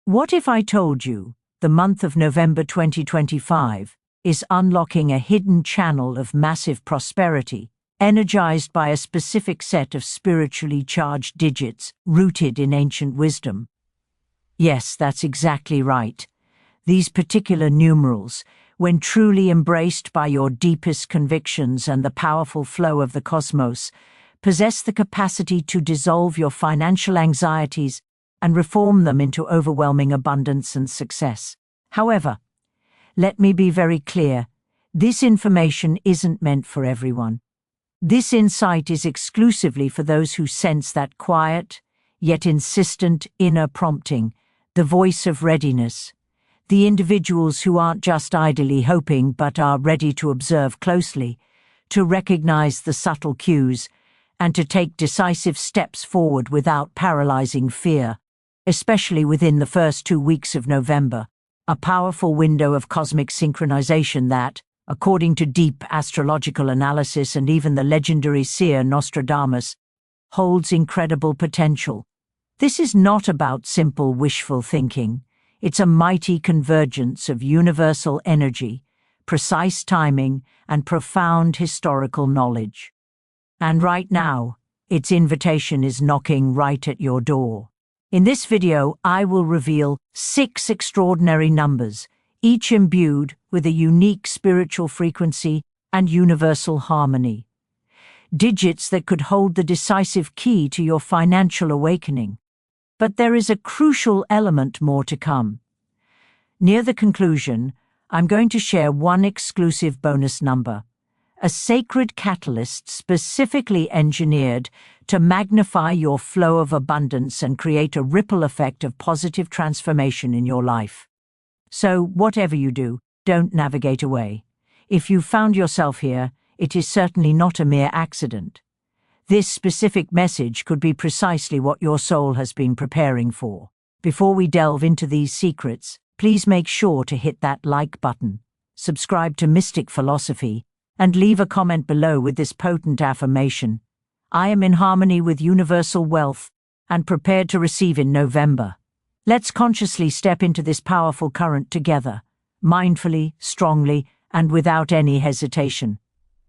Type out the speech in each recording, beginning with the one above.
What if I told you the month of November 2025 is unlocking a hidden channel of massive prosperity, energized by a specific set of spiritually charged digits rooted in ancient wisdom? Yes, that's exactly right. These particular numerals, when truly embraced by your deepest convictions and the powerful flow of the cosmos, possess the capacity to dissolve your financial anxieties and reform them into overwhelming abundance and success. However, let me be very clear, this information isn't meant for everyone. This insight is exclusively for those who sense that quiet, yet insistent inner prompting, the voice of readiness, the individuals who aren't just idly hoping but are ready to observe closely, to recognize the subtle cues, and to take decisive steps forward without paralyzing fear, especially within the first 2 weeks of November, a powerful window of cosmic synchronization that, according to deep astrological analysis and even the legendary seer Nostradamus, holds incredible potential. This is not about simple wishful thinking. It's a mighty convergence of universal energy, precise timing, and profound historical knowledge. And right now, its invitation is knocking right at your door. In this video, I will reveal 6 extraordinary numbers, each imbued with a unique spiritual frequency and universal harmony. Digits that could hold the decisive key to your financial awakening. But there is a crucial element more to come. Near the conclusion, I'm going to share one exclusive bonus number, a sacred catalyst specifically engineered to magnify your flow of abundance and create a ripple effect of positive transformation in your life. So, whatever you do, don't navigate away. If you found yourself here, it is certainly not a mere accident. This specific message could be precisely what your soul has been preparing for. Before we delve into these secrets, please make sure to hit that like button, subscribe to Mystic Philosophy, and leave a comment below with this potent affirmation. I am in harmony with universal wealth and prepared to receive in November. Let's consciously step into this powerful current together, mindfully, strongly, and without any hesitation.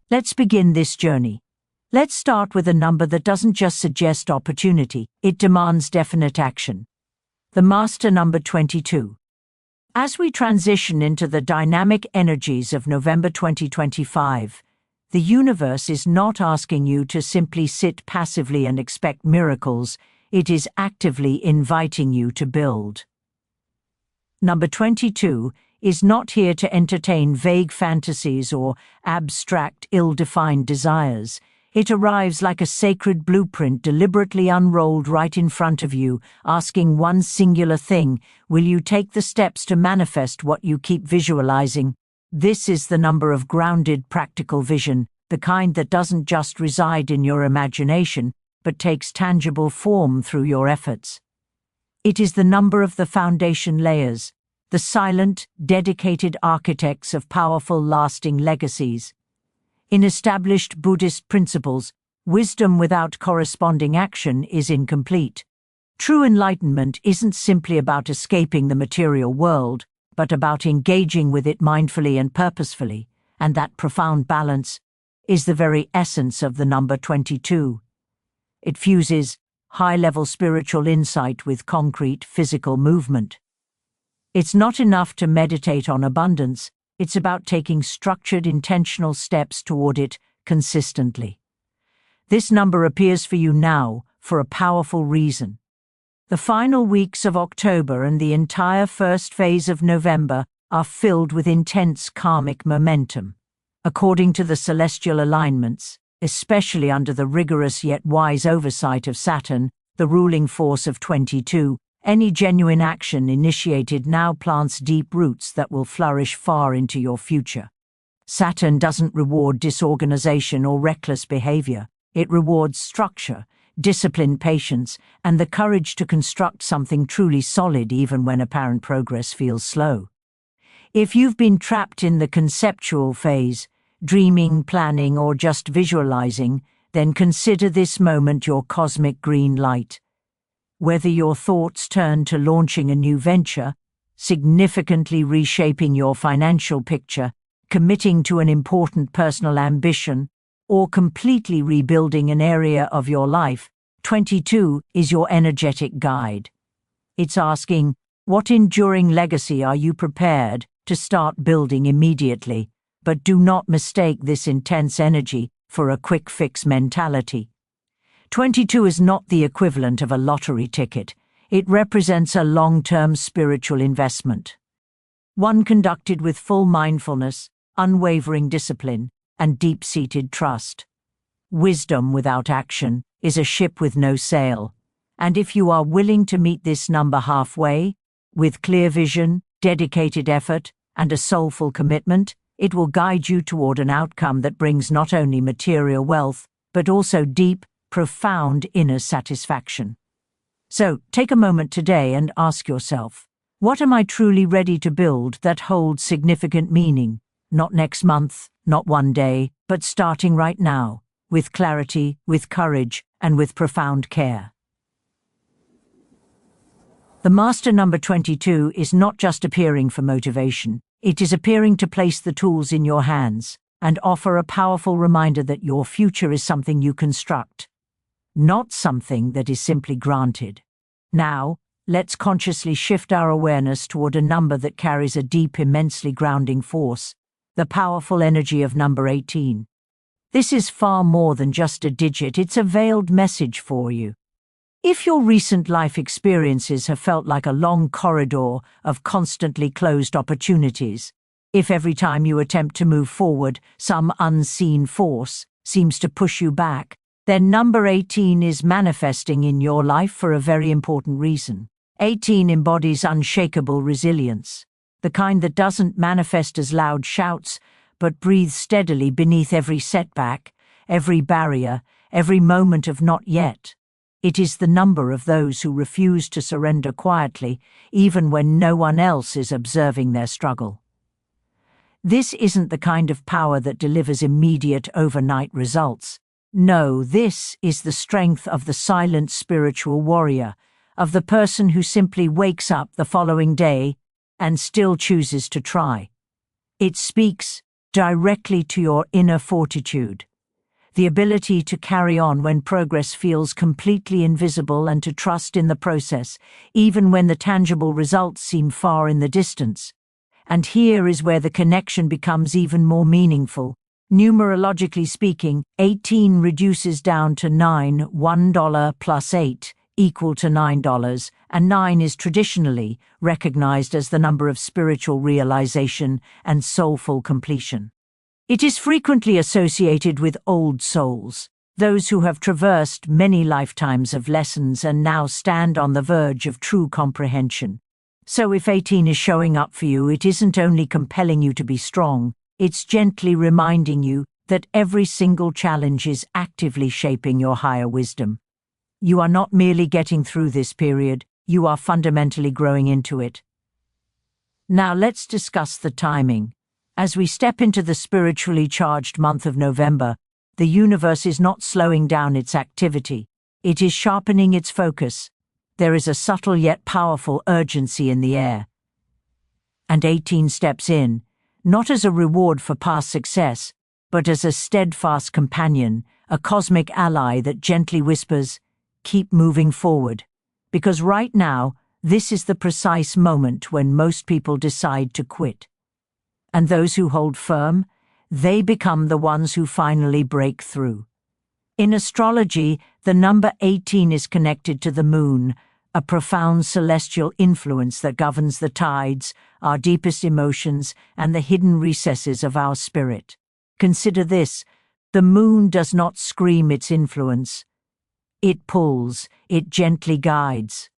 Let's begin this journey. Let's start with a number that doesn't just suggest opportunity, it demands definite action. The master number 22. As we transition into the dynamic energies of November 2025, the universe is not asking you to simply sit passively and expect miracles, it is actively inviting you to build. Number 22 is not here to entertain vague fantasies or abstract, ill-defined desires. It arrives like a sacred blueprint deliberately unrolled right in front of you, asking one singular thing: will you take the steps to manifest what you keep visualizing? This is the number of grounded, practical vision, the kind that doesn't just reside in your imagination, but takes tangible form through your efforts. It is the number of the foundation layers, the silent, dedicated architects of powerful, lasting legacies. In established Buddhist principles, wisdom without corresponding action is incomplete. True enlightenment isn't simply about escaping the material world, but about engaging with it mindfully and purposefully, and that profound balance is the very essence of the number 22. It fuses high-level spiritual insight with concrete physical movement. It's not enough to meditate on abundance. It's about taking structured, intentional steps toward it consistently. This number appears for you now for a powerful reason. The final weeks of October and the entire first phase of November are filled with intense karmic momentum. According to the celestial alignments, especially under the rigorous yet wise oversight of Saturn, the ruling force of 22, any genuine action initiated now plants deep roots that will flourish far into your future. Saturn doesn't reward disorganization or reckless behavior. It rewards structure, discipline, patience, and the courage to construct something truly solid even when apparent progress feels slow. If you've been trapped in the conceptual phase, dreaming, planning, or just visualizing, then consider this moment your cosmic green light. Whether your thoughts turn to launching a new venture, significantly reshaping your financial picture, committing to an important personal ambition, or completely rebuilding an area of your life, 22 is your energetic guide. It's asking, what enduring legacy are you prepared to start building immediately? But do not mistake this intense energy for a quick fix mentality. 22 is not the equivalent of a lottery ticket. It represents a long-term spiritual investment. One conducted with full mindfulness, unwavering discipline, and deep-seated trust. Wisdom without action is a ship with no sail. And if you are willing to meet this number halfway, with clear vision, dedicated effort, and a soulful commitment, it will guide you toward an outcome that brings not only material wealth, but also deep, profound inner satisfaction. So, take a moment today and ask yourself, what am I truly ready to build that holds significant meaning? Not next month, not one day, but starting right now, with clarity, with courage, and with profound care. The master number 22 is not just appearing for motivation. It is appearing to place the tools in your hands and offer a powerful reminder that your future is something you construct, not something that is simply granted. Now, let's consciously shift our awareness toward a number that carries a deep, immensely grounding force, the powerful energy of number 18. This is far more than just a digit, it's a veiled message for you. If your recent life experiences have felt like a long corridor of constantly closed opportunities, if every time you attempt to move forward, some unseen force seems to push you back, then number 18 is manifesting in your life for a very important reason. 18 embodies unshakable resilience, the kind that doesn't manifest as loud shouts, but breathes steadily beneath every setback, every barrier, every moment of not yet. It is the number of those who refuse to surrender quietly, even when no one else is observing their struggle. This isn't the kind of power that delivers immediate overnight results. No, this is the strength of the silent spiritual warrior, of the person who simply wakes up the following day and still chooses to try. It speaks directly to your inner fortitude, the ability to carry on when progress feels completely invisible and to trust in the process, even when the tangible results seem far in the distance. And here is where the connection becomes even more meaningful. Numerologically speaking, 18 reduces down to 9, $1 plus 8, equal to $9, and 9 is traditionally recognized as the number of spiritual realization and soulful completion. It is frequently associated with old souls, those who have traversed many lifetimes of lessons and now stand on the verge of true comprehension. So if 18 is showing up for you, it isn't only compelling you to be strong, it's gently reminding you that every single challenge is actively shaping your higher wisdom. You are not merely getting through this period, you are fundamentally growing into it. Now let's discuss the timing. As we step into the spiritually charged month of November, the universe is not slowing down its activity. It is sharpening its focus. There is a subtle yet powerful urgency in the air. And 18 steps in, not as a reward for past success, but as a steadfast companion, a cosmic ally that gently whispers, "Keep moving forward." Because right now, this is the precise moment when most people decide to quit. And those who hold firm, they become the ones who finally break through. In astrology, the number 18 is connected to the moon, a profound celestial influence that governs the tides, our deepest emotions, and the hidden recesses of our spirit. Consider this: the moon does not scream its influence. It pulls, it gently guides.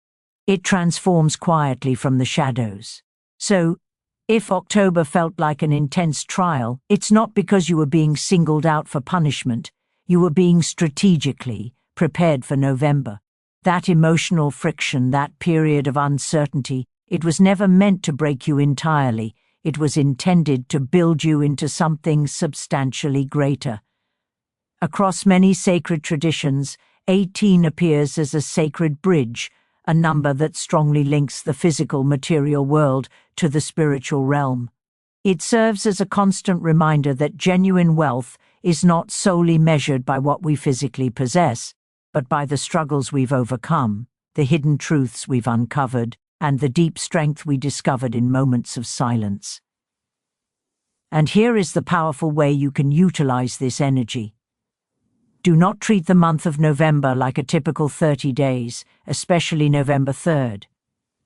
It transforms quietly from the shadows. So, if October felt like an intense trial, it's not because you were being singled out for punishment. You were being strategically prepared for November. That emotional friction, that period of uncertainty, it was never meant to break you entirely. It was intended to build you into something substantially greater. Across many sacred traditions, 18 appears as a sacred bridge, a number that strongly links the physical material world to the spiritual realm. It serves as a constant reminder that genuine wealth is not solely measured by what we physically possess, but by the struggles we've overcome, the hidden truths we've uncovered, and the deep strength we discovered in moments of silence. And here is the powerful way you can utilize this energy. Do not treat the month of November like a typical 30 days, especially November 3rd.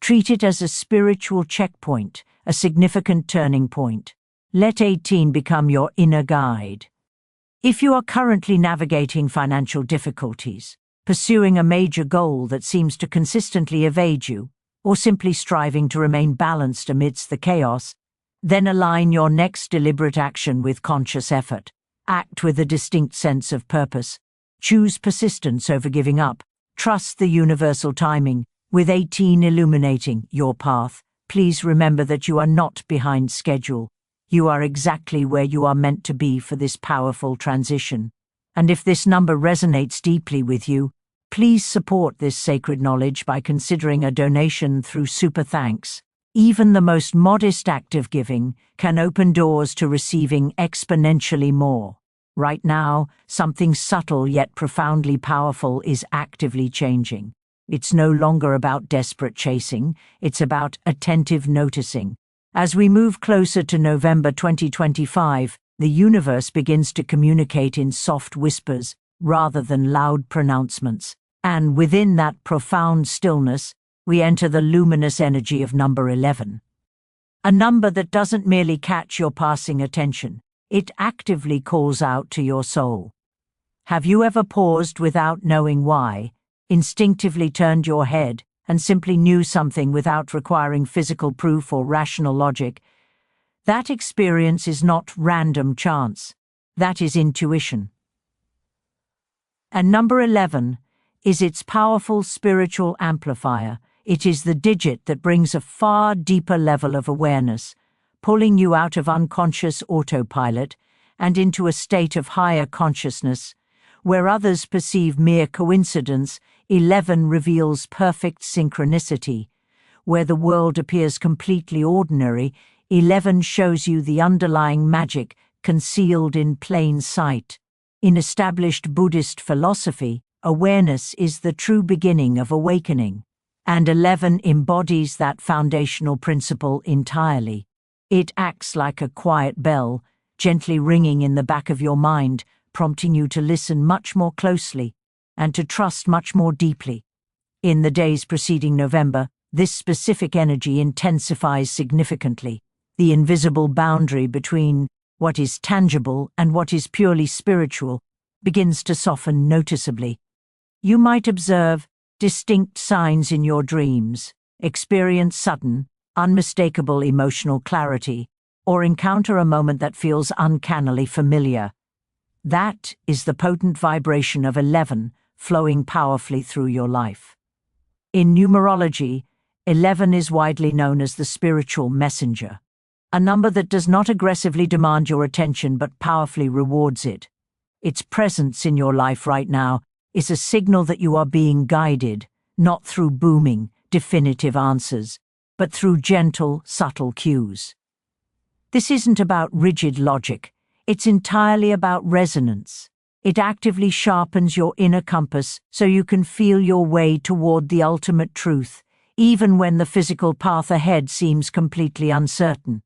Treat it as a spiritual checkpoint, a significant turning point. Let 18 become your inner guide. If you are currently navigating financial difficulties, pursuing a major goal that seems to consistently evade you, or simply striving to remain balanced amidst the chaos, then align your next deliberate action with conscious effort. Act with a distinct sense of purpose. Choose persistence over giving up. Trust the universal timing, with 18 illuminating your path. Please remember that you are not behind schedule. You are exactly where you are meant to be for this powerful transition. And if this number resonates deeply with you, please support this sacred knowledge by considering a donation through Super Thanks. Even the most modest act of giving can open doors to receiving exponentially more. Right now, something subtle yet profoundly powerful is actively changing. It's no longer about desperate chasing, it's about attentive noticing. As we move closer to November 2025, the universe begins to communicate in soft whispers rather than loud pronouncements. And within that profound stillness, we enter the luminous energy of number 11. A number that doesn't merely catch your passing attention, it actively calls out to your soul. Have you ever paused without knowing why, instinctively turned your head, and simply knew something without requiring physical proof or rational logic? That experience is not random chance. That is intuition. And number 11 is its powerful spiritual amplifier. It is the digit that brings a far deeper level of awareness, pulling you out of unconscious autopilot and into a state of higher consciousness. Where others perceive mere coincidence, 11 reveals perfect synchronicity. Where the world appears completely ordinary, 11 shows you the underlying magic concealed in plain sight. In established Buddhist philosophy, awareness is the true beginning of awakening. And 11 embodies that foundational principle entirely. It acts like a quiet bell, gently ringing in the back of your mind, prompting you to listen much more closely and to trust much more deeply. In the days preceding November, this specific energy intensifies significantly. The invisible boundary between what is tangible and what is purely spiritual begins to soften noticeably. You might observe distinct signs in your dreams, experience sudden, unmistakable emotional clarity, or encounter a moment that feels uncannily familiar. That is the potent vibration of 11 flowing powerfully through your life. In numerology, 11 is widely known as the spiritual messenger, a number that does not aggressively demand your attention but powerfully rewards it. Its presence in your life right now is a signal that you are being guided, not through booming, definitive answers, but through gentle, subtle cues. This isn't about rigid logic, it's entirely about resonance. It actively sharpens your inner compass so you can feel your way toward the ultimate truth, even when the physical path ahead seems completely uncertain.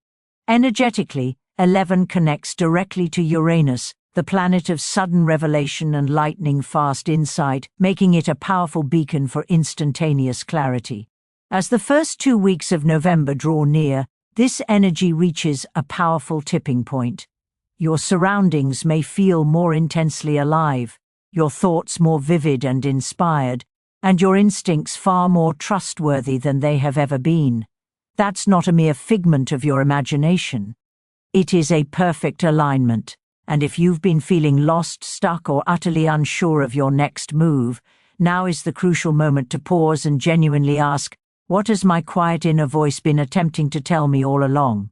Energetically, 11 connects directly to Uranus, the planet of sudden revelation and lightning-fast insight, making it a powerful beacon for instantaneous clarity. As the first 2 weeks of November draw near, this energy reaches a powerful tipping point. Your surroundings may feel more intensely alive, your thoughts more vivid and inspired, and your instincts far more trustworthy than they have ever been. That's not a mere figment of your imagination. It is a perfect alignment. And if you've been feeling lost, stuck, or utterly unsure of your next move, now is the crucial moment to pause and genuinely ask, what has my quiet inner voice been attempting to tell me all along?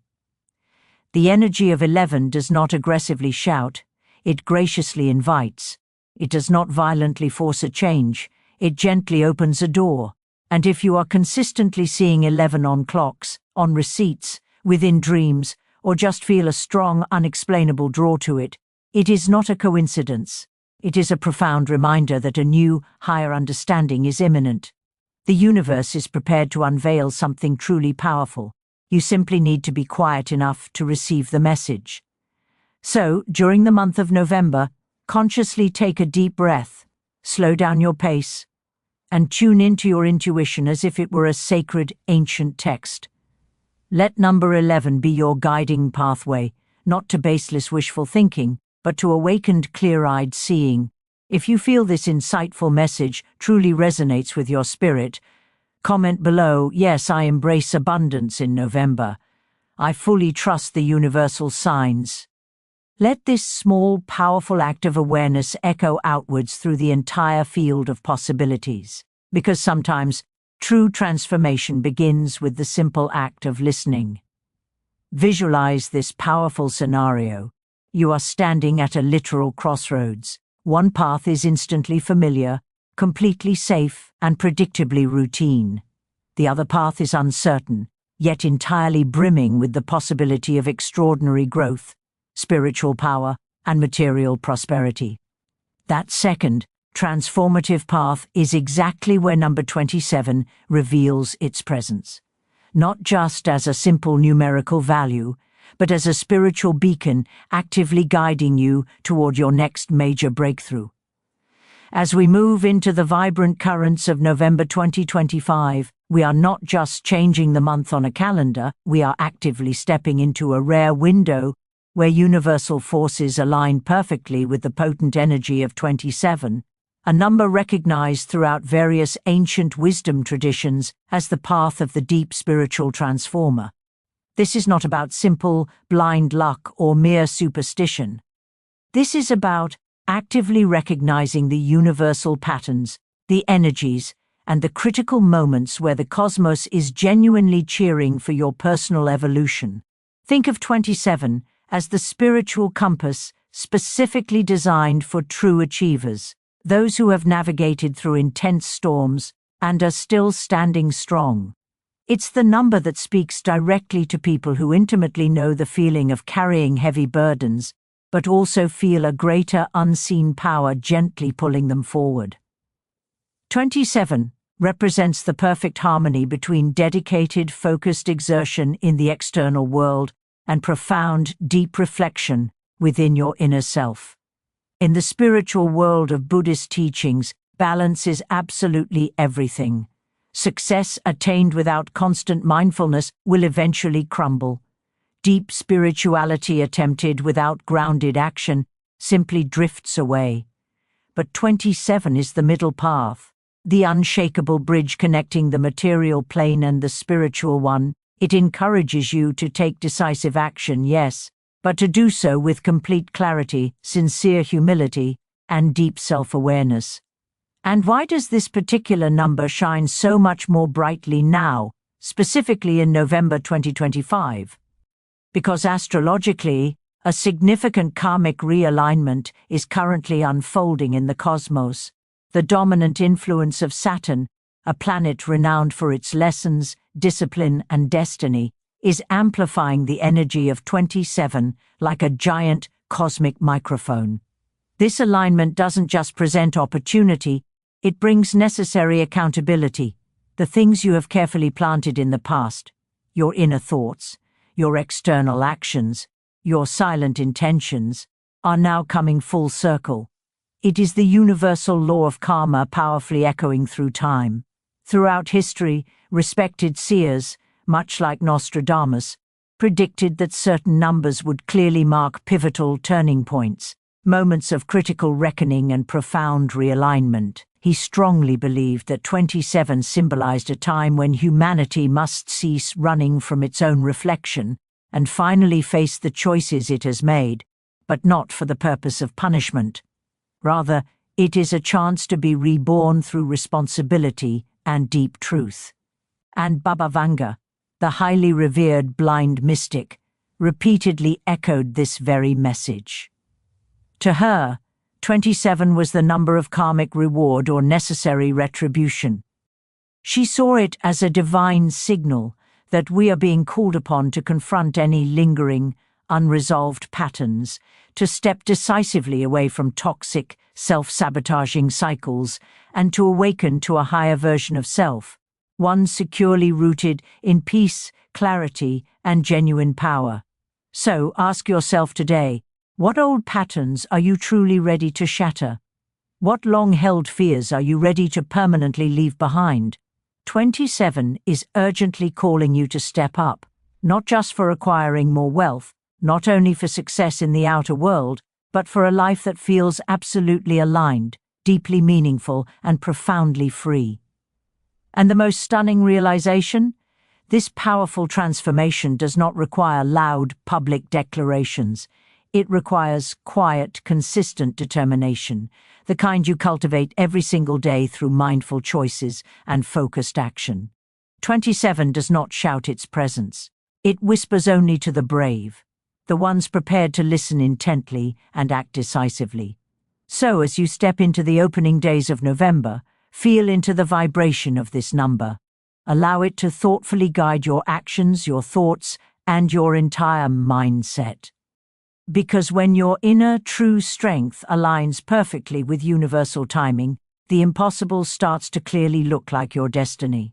The energy of 11 does not aggressively shout, it graciously invites. It does not violently force a change, it gently opens a door, And if you are consistently seeing 11 on clocks, on receipts, within dreams, or just feel a strong, unexplainable draw to it, it is not a coincidence. It is a profound reminder that a new, higher understanding is imminent. The universe is prepared to unveil something truly powerful. You simply need to be quiet enough to receive the message. So, during the month of November, consciously take a deep breath, slow down your pace, and tune into your intuition as if it were a sacred, ancient text. Let number 11 be your guiding pathway, not to baseless wishful thinking, but to awakened, clear-eyed seeing. If you feel this insightful message truly resonates with your spirit, comment below, "Yes, I embrace abundance in November. I fully trust the universal signs." Let this small, powerful act of awareness echo outwards through the entire field of possibilities, because sometimes true transformation begins with the simple act of listening. Visualize this powerful scenario. You are standing at a literal crossroads. One path is instantly familiar, completely safe, and predictably routine. The other path is uncertain, yet entirely brimming with the possibility of extraordinary growth, spiritual power, and material prosperity. That second, transformative path is exactly where number 27 reveals its presence. Not just as a simple numerical value, but as a spiritual beacon actively guiding you toward your next major breakthrough. As we move into the vibrant currents of November 2025, we are not just changing the month on a calendar, we are actively stepping into a rare window where universal forces align perfectly with the potent energy of 27, a number recognized throughout various ancient wisdom traditions as the path of the deep spiritual transformer. This is not about simple, blind luck or mere superstition. This is about actively recognizing the universal patterns, the energies, and the critical moments where the cosmos is genuinely cheering for your personal evolution. Think of 27 as the spiritual compass specifically designed for true achievers, those who have navigated through intense storms and are still standing strong. It's the number that speaks directly to people who intimately know the feeling of carrying heavy burdens, but also feel a greater unseen power gently pulling them forward. 27 represents the perfect harmony between dedicated, focused exertion in the external world and profound, deep reflection within your inner self. In the spiritual world of Buddhist teachings, balance is absolutely everything. Success attained without constant mindfulness will eventually crumble. Deep spirituality attempted without grounded action simply drifts away. But 27 is the middle path, the unshakable bridge connecting the material plane and the spiritual one. It encourages you to take decisive action, yes, but to do so with complete clarity, sincere humility, and deep self-awareness. And why does this particular number shine so much more brightly now, specifically in November 2025? Because astrologically, a significant karmic realignment is currently unfolding in the cosmos. The dominant influence of Saturn, a planet renowned for its lessons, discipline, and destiny, is amplifying the energy of 27 like a giant cosmic microphone. This alignment doesn't just present opportunity, it brings necessary accountability. The things you have carefully planted in the past, your inner thoughts, your external actions, your silent intentions, are now coming full circle. It is the universal law of karma powerfully echoing through time. Throughout history, respected seers, much like Nostradamus, predicted that certain numbers would clearly mark pivotal turning points, moments of critical reckoning and profound realignment. He strongly believed that 27 symbolized a time when humanity must cease running from its own reflection and finally face the choices it has made, but not for the purpose of punishment. Rather, it is a chance to be reborn through responsibility and deep truth. And Baba Vanga, the highly revered blind mystic, repeatedly echoed this very message. To her, 27 was the number of karmic reward or necessary retribution. She saw it as a divine signal that we are being called upon to confront any lingering, unresolved patterns, to step decisively away from toxic, self-sabotaging cycles, and to awaken to a higher version of self, one securely rooted in peace, clarity, and genuine power. So, ask yourself today, what old patterns are you truly ready to shatter? What long-held fears are you ready to permanently leave behind? 27 is urgently calling you to step up, not just for acquiring more wealth, not only for success in the outer world, but for a life that feels absolutely aligned, deeply meaningful, and profoundly free. And the most stunning realization? This powerful transformation does not require loud, public declarations. It requires quiet, consistent determination, the kind you cultivate every single day through mindful choices and focused action. 27 does not shout its presence. It whispers only to the brave, the ones prepared to listen intently and act decisively. So, as you step into the opening days of November, feel into the vibration of this number. Allow it to thoughtfully guide your actions, your thoughts, and your entire mindset. Because when your inner, true strength aligns perfectly with universal timing, the impossible starts to clearly look like your destiny.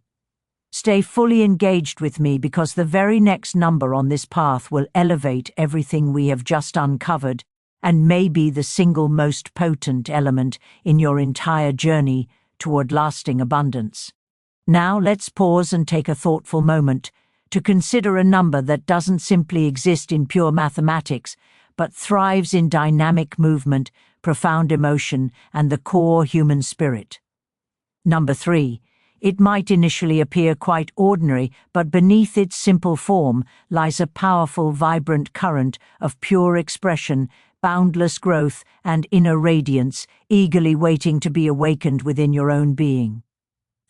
Stay fully engaged with me, because the very next number on this path will elevate everything we have just uncovered and may be the single most potent element in your entire journey toward lasting abundance. Now let's pause and take a thoughtful moment to consider a number that doesn't simply exist in pure mathematics, but thrives in dynamic movement, profound emotion, and the core human spirit. Number 3. It might initially appear quite ordinary, but beneath its simple form lies a powerful, vibrant current of pure expression, boundless growth, and inner radiance, eagerly waiting to be awakened within your own being.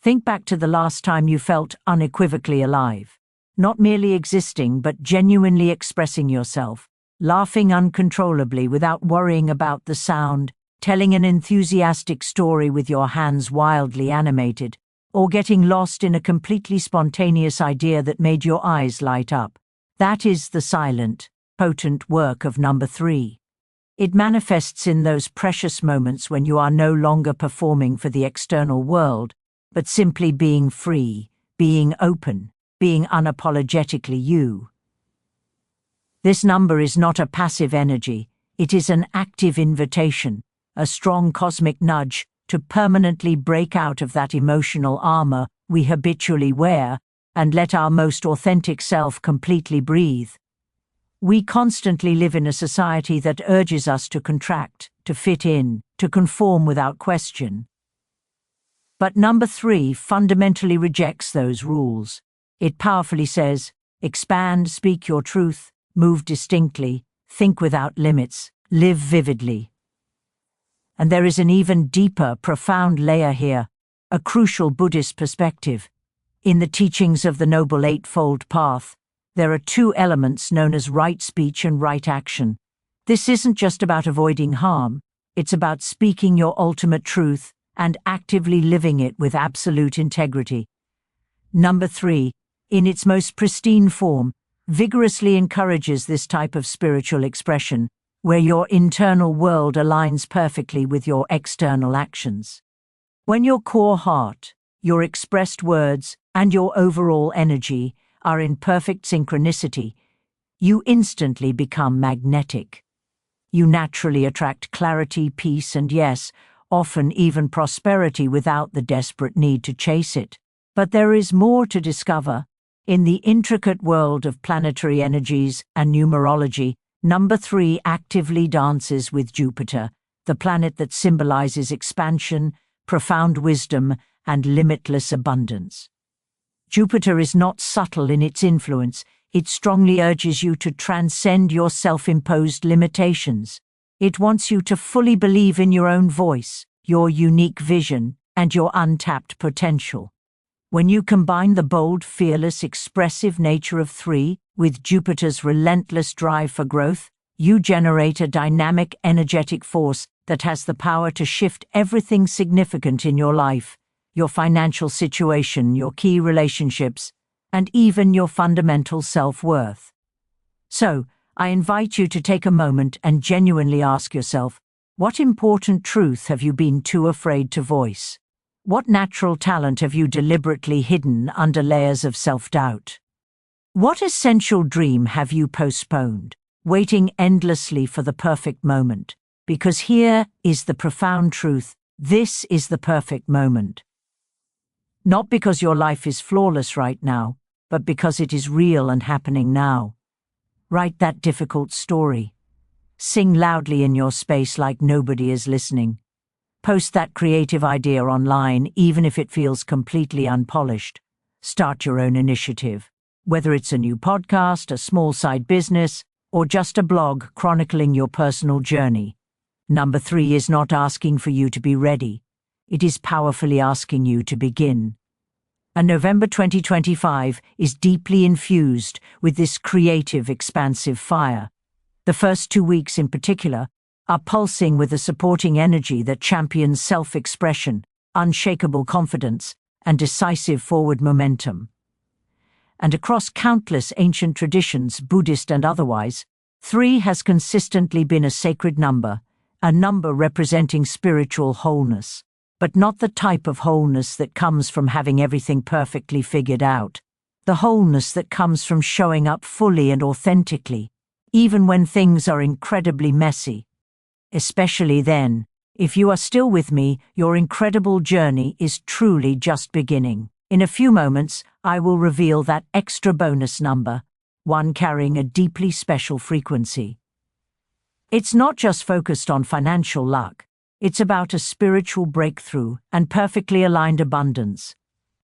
Think back to the last time you felt unequivocally alive, not merely existing, but genuinely expressing yourself, laughing uncontrollably without worrying about the sound, telling an enthusiastic story with your hands wildly animated, or getting lost in a completely spontaneous idea that made your eyes light up. That is the silent, potent work of number 3. It manifests in those precious moments when you are no longer performing for the external world, but simply being free, being open, being unapologetically you. This number is not a passive energy, it is an active invitation, a strong cosmic nudge to permanently break out of that emotional armor we habitually wear and let our most authentic self completely breathe. We constantly live in a society that urges us to contract, to fit in, to conform without question. But number 3 fundamentally rejects those rules. It powerfully says, expand, speak your truth, move distinctly, think without limits, live vividly. And there is an even deeper, profound layer here, a crucial Buddhist perspective. In the teachings of the Noble Eightfold Path, there are 2 elements known as right speech and right action. This isn't just about avoiding harm, it's about speaking your ultimate truth and actively living it with absolute integrity. Number 3, in its most pristine form, vigorously encourages this type of spiritual expression, where your internal world aligns perfectly with your external actions. When your core heart, your expressed words, and your overall energy are in perfect synchronicity, you instantly become magnetic. You naturally attract clarity, peace, and yes, often even prosperity without the desperate need to chase it. But there is more to discover. In the intricate world of planetary energies and numerology, number 3 actively dances with Jupiter, the planet that symbolizes expansion, profound wisdom, and limitless abundance. Jupiter is not subtle in its influence. It strongly urges you to transcend your self-imposed limitations. It wants you to fully believe in your own voice, your unique vision, and your untapped potential. When you combine the bold, fearless, expressive nature of 3 with Jupiter's relentless drive for growth, you generate a dynamic, energetic force that has the power to shift everything significant in your life, your financial situation, your key relationships, and even your fundamental self-worth. So, I invite you to take a moment and genuinely ask yourself, what important truth have you been too afraid to voice? What natural talent have you deliberately hidden under layers of self-doubt? What essential dream have you postponed, waiting endlessly for the perfect moment? Because here is the profound truth: this is the perfect moment. Not because your life is flawless right now, but because it is real and happening now. Write that difficult story. Sing loudly in your space like nobody is listening. Post that creative idea online, even if it feels completely unpolished. Start your own initiative. Whether it's a new podcast, a small side business, or just a blog chronicling your personal journey. Number 3 is not asking for you to be ready. It is powerfully asking you to begin. And November 2025 is deeply infused with this creative, expansive fire. The first 2 weeks in particular are pulsing with a supporting energy that champions self-expression, unshakable confidence, and decisive forward momentum. And across countless ancient traditions, Buddhist and otherwise, 3 has consistently been a sacred number, a number representing spiritual wholeness, but not the type of wholeness that comes from having everything perfectly figured out. The wholeness that comes from showing up fully and authentically, even when things are incredibly messy. Especially then, if you are still with me, your incredible journey is truly just beginning. In a few moments, I will reveal that extra bonus number, one carrying a deeply special frequency. It's not just focused on financial luck, it's about a spiritual breakthrough and perfectly aligned abundance.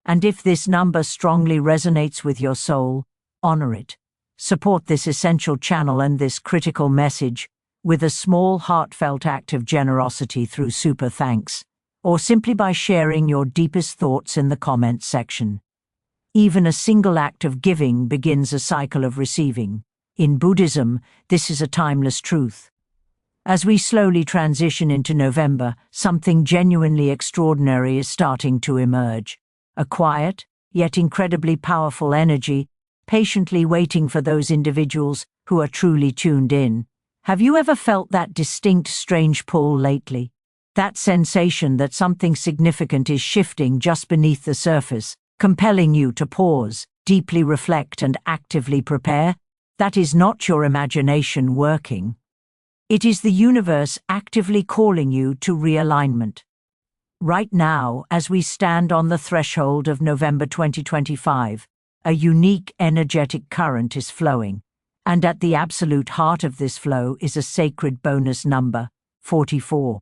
And if this number strongly resonates with your soul, honor it. Support this essential channel and this critical message with a small heartfelt act of generosity through super thanks, or simply by sharing your deepest thoughts in the comments section. Even a single act of giving begins a cycle of receiving. In Buddhism, this is a timeless truth. As we slowly transition into November, something genuinely extraordinary is starting to emerge. A quiet, yet incredibly powerful energy, patiently waiting for those individuals who are truly tuned in. Have you ever felt that distinct, strange pull lately? That sensation that something significant is shifting just beneath the surface, compelling you to pause, deeply reflect, and actively prepare? That is not your imagination working. It is the universe actively calling you to realignment. Right now, as we stand on the threshold of November 2025, a unique energetic current is flowing, and at the absolute heart of this flow is a sacred bonus number, 44.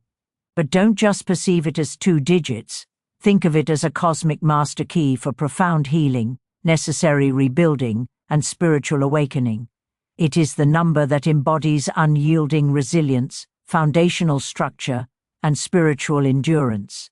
But don't just perceive it as 2 digits. Think of it as a cosmic master key for profound healing, necessary rebuilding, and spiritual awakening. It is the number that embodies unyielding resilience, foundational structure, and spiritual endurance.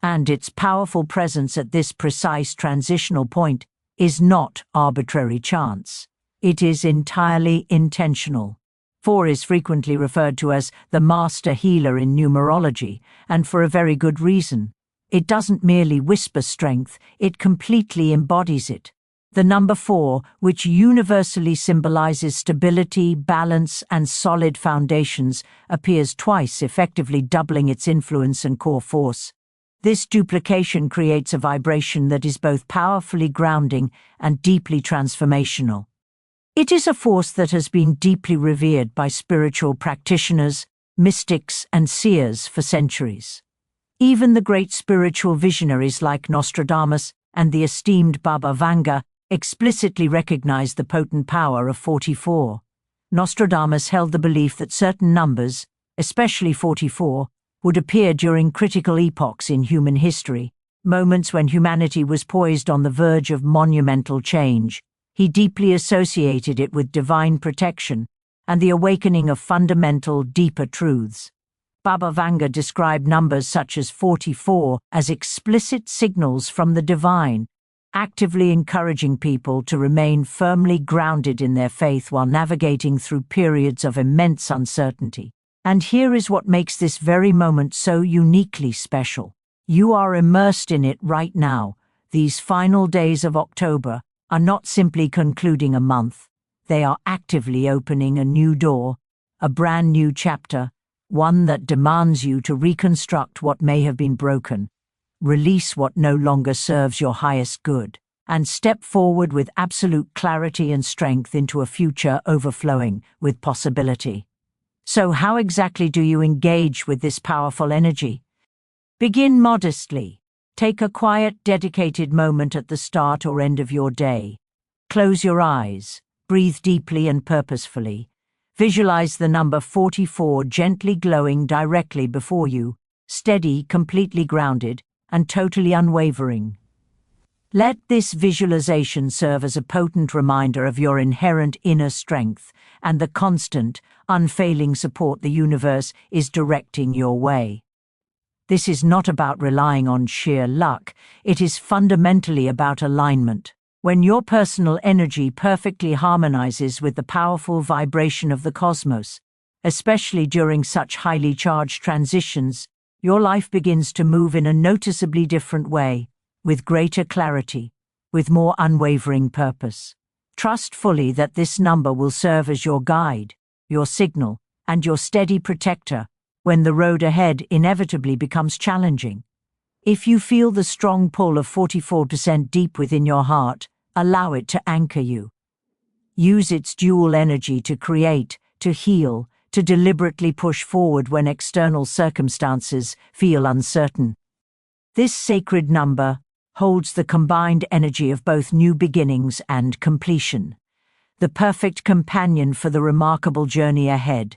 And its powerful presence at this precise transitional point is not arbitrary chance. It is entirely intentional. 4 is frequently referred to as the master healer in numerology, and for a very good reason. It doesn't merely whisper strength, it completely embodies it. The number 4, which universally symbolizes stability, balance, and solid foundations, appears twice, effectively doubling its influence and core force. This duplication creates a vibration that is both powerfully grounding and deeply transformational. It is a force that has been deeply revered by spiritual practitioners, mystics, and seers for centuries. Even the great spiritual visionaries like Nostradamus and the esteemed Baba Vanga explicitly recognized the potent power of 44. Nostradamus held the belief that certain numbers, especially 44, would appear during critical epochs in human history, moments when humanity was poised on the verge of monumental change. He deeply associated it with divine protection and the awakening of fundamental, deeper truths. Baba Vanga described numbers such as 44 as explicit signals from the divine, actively encouraging people to remain firmly grounded in their faith while navigating through periods of immense uncertainty. And here is what makes this very moment so uniquely special. You are immersed in it right now. These final days of October are not simply concluding a month. They are actively opening a new door, a brand new chapter, one that demands you to reconstruct what may have been broken, release what no longer serves your highest good, and step forward with absolute clarity and strength into a future overflowing with possibility. So how exactly do you engage with this powerful energy? Begin modestly. Take a quiet, dedicated moment at the start or end of your day. Close your eyes, breathe deeply and purposefully. Visualize the number 44 gently glowing directly before you, steady, completely grounded, and totally unwavering. Let this visualization serve as a potent reminder of your inherent inner strength and the constant, unfailing support the universe is directing your way. This is not about relying on sheer luck, it is fundamentally about alignment. When your personal energy perfectly harmonizes with the powerful vibration of the cosmos, especially during such highly charged transitions, your life begins to move in a noticeably different way, with greater clarity, with more unwavering purpose. Trust fully that this number will serve as your guide, your signal, and your steady protector when the road ahead inevitably becomes challenging. If you feel the strong pull of 44% deep within your heart, allow it to anchor you. Use its dual energy to create, to heal, to deliberately push forward when external circumstances feel uncertain. This sacred number holds the combined energy of both new beginnings and completion, the perfect companion for the remarkable journey ahead.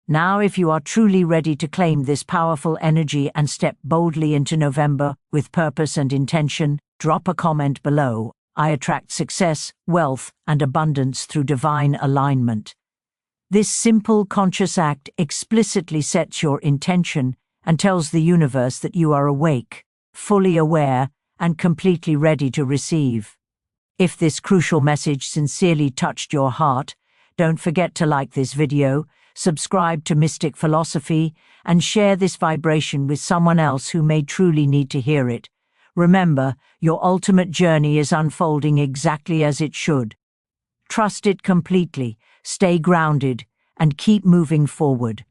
Now, if you are truly ready to claim this powerful energy and step boldly into November with purpose and intention, drop a comment below. I attract success, wealth, and abundance through divine alignment. This simple conscious act explicitly sets your intention and tells the universe that you are awake, fully aware, and completely ready to receive. If this crucial message sincerely touched your heart, don't forget to like this video, subscribe to Mystic Philosophy, and share this vibration with someone else who may truly need to hear it. Remember, your ultimate journey is unfolding exactly as it should. Trust it completely, stay grounded, and keep moving forward.